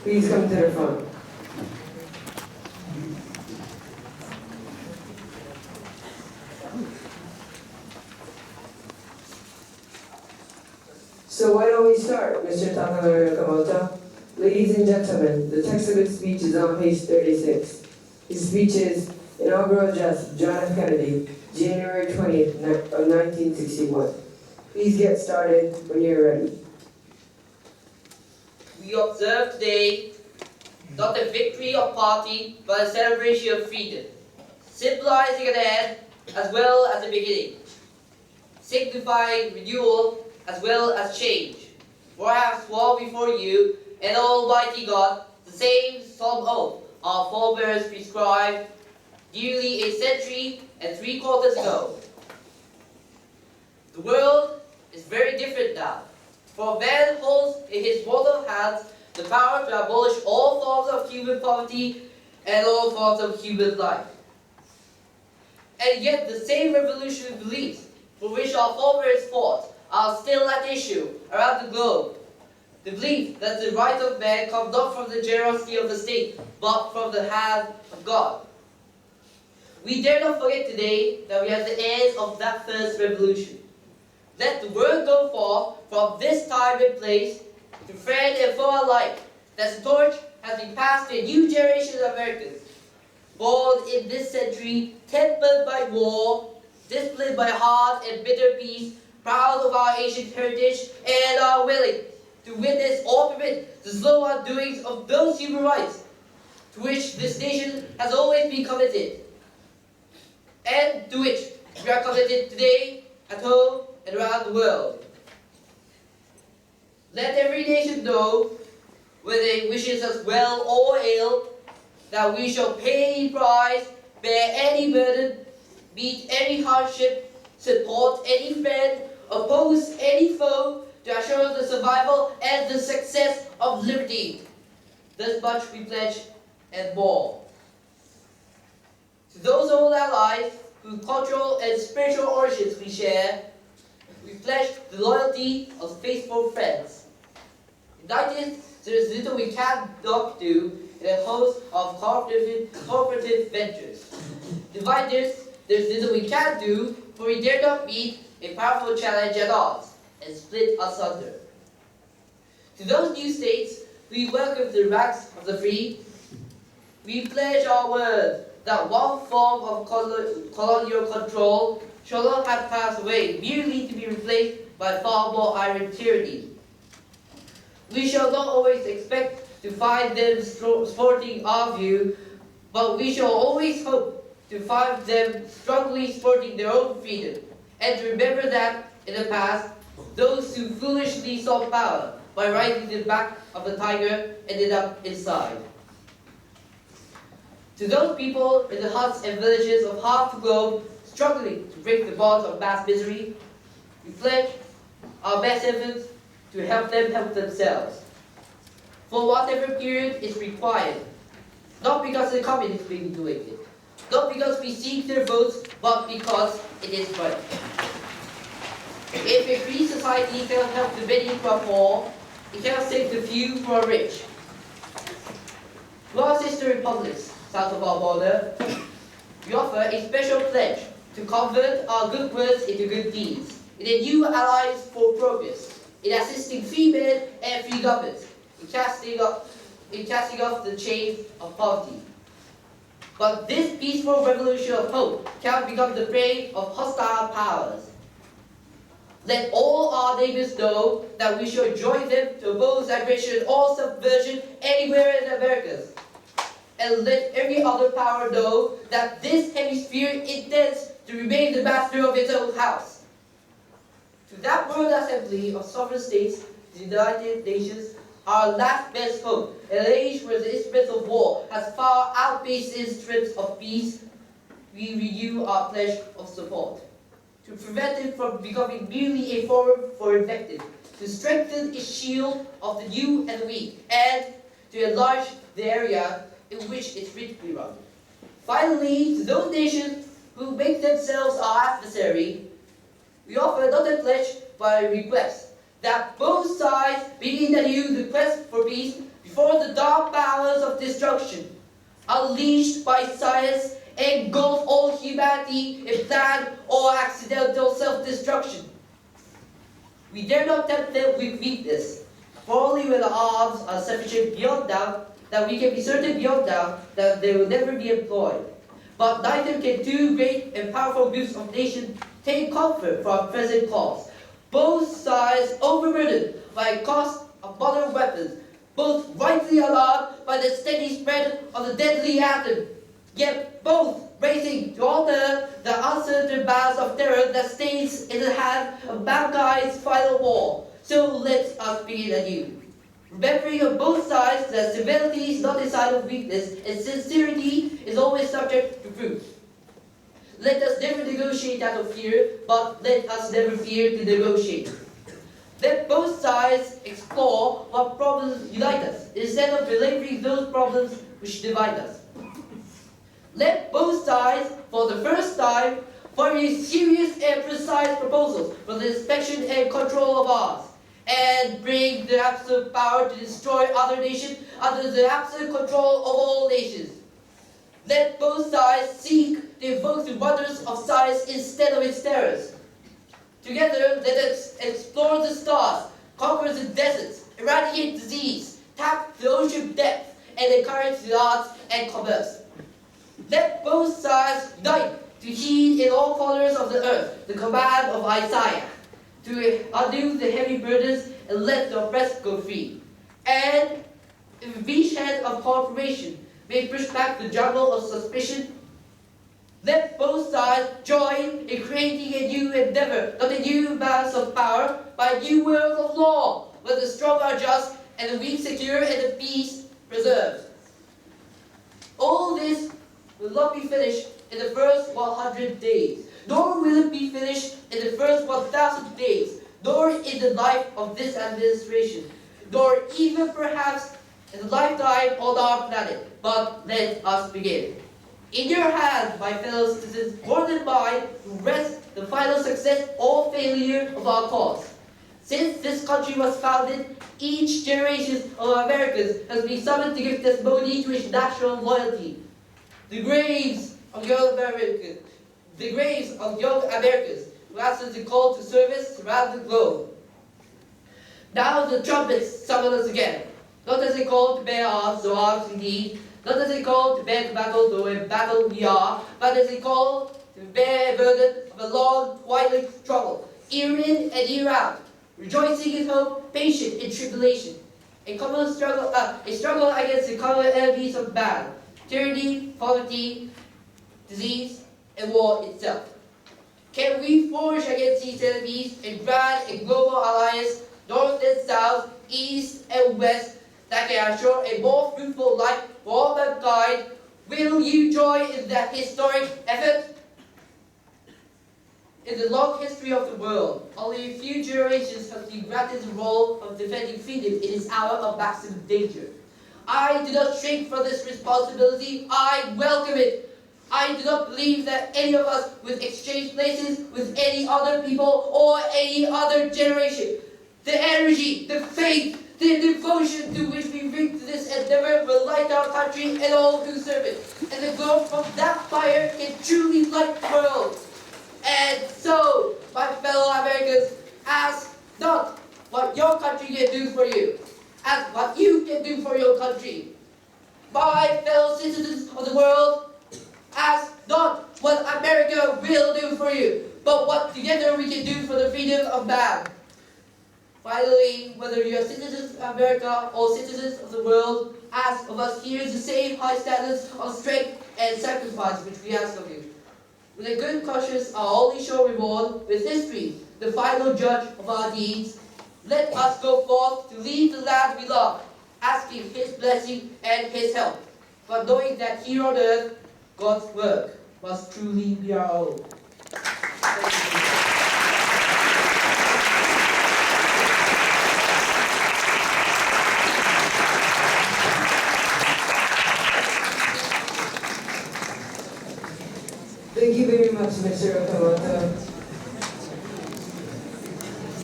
Please come to the front. So why don't we start, Mr. Takanori Okamoto? Ladies and gentlemen, the text of his speech is on page 36. His speech is Inaugural Address of John F. Kennedy, January 20th of 1961. Please get started when you're ready. We observe today not the victory of party, but a celebration of freedom, symbolizing an end as well as a beginning, signifying renewal as well as change. For I have sworn before you and Almighty God the same solemn oath our forebears prescribed nearly a century and 3/4 ago. The world is very different now, for man holds in his mortal hands the power to abolish all forms of human poverty and all forms of human life. And yet the same revolutionary beliefs for which our forebears fought are still at issue around the globe. The belief that the rights of man come not from the generosity of the state, but from the hand of God. We dare not forget today that we are the heirs of that first revolution. Let the word go forth from this time and place to friend and foe alike, that the torch has been passed to a new generation of Americans, born in this century, tempered by war, disciplined by hard and bitter peace, proud of our ancient heritage, and are willing to witness or permit the slow undoings of those human rights to which this nation has always been committed, and to which we are committed today, at home and around the world. Let every nation know, whether it wishes us well or ill, that we shall pay any price, bear any burden, meet any hardship, support any friend, oppose any foe, to assure the survival and the success of liberty. Thus much we pledge and more. To those old allies whose cultural and spiritual origins we share, we pledge the loyalty of faithful friends. United, there is little we cannot do in a host of cooperative ventures. Divided, there is little we can do, for we dare not meet a powerful challenge at odds and split asunder. To those new states, we welcome the ranks of the free. We pledge our word that one form of colonial control shall not have passed away, merely to be replaced by far more iron tyranny. We shall not always expect to find them sporting our view, but we shall always hope to find them strongly sporting their own freedom, and to remember that, in the past, those who foolishly sought power by riding the back of the tiger ended up inside. To those people in the huts and villages of half the globe struggling to break the bonds of mass misery, we pledge our best efforts to help them help themselves, for whatever period is required, not because the communists may be doing it, not because we seek their votes, but because it is right. If a free society cannot help the many who are poor, it cannot save the few who are rich. To our sister republics south of our border, we offer a special pledge to convert our good words into good deeds, in a new alliance for progress, in assisting free men and free governments, in casting off the chains of poverty. But this peaceful revolution of hope cannot become the prey of hostile powers. Let all our neighbors know that we shall join them to oppose aggression or subversion anywhere in the Americas. And let every other power know that this hemisphere intends to remain the master of its own house. To that World Assembly of Sovereign States, the United Nations, our last best hope, in an age where the instruments of war has far outpaced the instruments of peace, we renew our pledge of support. To prevent it from becoming merely a forum for invective, to strengthen its shield of the new and the weak, and to enlarge the area in which its rightly run. Finally, to those nations who make themselves our adversary, we offer not a pledge but a request that both sides begin anew the quest for peace before the dark powers of destruction, unleashed by science, engulf all humanity in planned or accidental self-destruction. We dare not tempt them with weakness, for only when the arms are sufficient beyond doubt, that we can be certain beyond doubt that they will never be employed. But neither can two great and powerful groups of nations take comfort from present cause. Both sides overburdened by cost of modern weapons, both rightly alarmed by the steady spread of the deadly atom, yet both racing to alter the uncertain bounds of terror that stays in the hand of mankind's final war. So let us begin anew. Remembering on both sides that civility is not a sign of weakness and sincerity is always subject to proof. Let us never negotiate out of fear, but let us never fear to negotiate. Let both sides explore what problems unite us, instead of belaboring those problems which divide us. Let both sides, for the first time, formulate serious and precise proposals for the inspection and control of ours, and bring the absolute power to destroy other nations under the absolute control of all nations. Let both sides seek to evoke the wonders of science instead of its terrors. Together, let us explore the stars, conquer the deserts, eradicate disease, tap the ocean depth, and encourage the arts and commerce. Let both sides unite to heed in all corners of the earth the command of Isaiah, to undo the heavy burdens and let the oppressed go free. And if a beachhead of cooperation may push back the jungle of suspicion, let both sides join in creating a new endeavor, not a new balance of power, but a new world of law, where the strong are just and the weak secure and the peace preserved. All this will not be finished in the first 100 days, nor will it be finished in the first 1,000 days, nor in the life of this administration, nor even perhaps in the lifetime on our planet. But let us begin. In your hands, my fellow citizens, more than mine, rests the final success or failure of our cause. Since this country was founded, each generation of Americans has been summoned to give testimony to its national loyalty. The graves of young Americans, who answered the call to service around the globe. Now the trumpets summon us again, not as a call to bear arms, though arms indeed, not as a call to bear battle, though in battle we are, but as a call to bear a burden of a long, twilight struggle, year in and year out, rejoicing in hope, patient in tribulation, a struggle against the common enemies of man, tyranny, poverty, disease, and war itself. Can we forge against these enemies a grand and global alliance, north and south, east and west, that can assure a more fruitful life for all mankind? Will you join in that historic effort? In the long history of the world, only a few generations have been granted the role of defending freedom in its hour of maximum danger. I do not shrink from this responsibility. I welcome it. I do not believe that any of us would exchange places with any other people or any other generation. The energy, the faith, the devotion to which we bring to this endeavor will light our country and all who serve it. And the glow from that fire can truly light the world. And so, my fellow Americans, ask not what your country can do for you. Ask what you can do for your country. My fellow citizens of the world, ask not what America will do for you, but what together we can do for the freedom of man. Finally, whether you are citizens of America or citizens of the world, ask of us here the same high standards of strength and sacrifice which we ask of you. With a good conscience, our only sure reward, with history, the final judge of our deeds, let us go forth to lead the land we love, asking His blessing and His help, but knowing that here on earth, God's work must truly be our own. Thank you.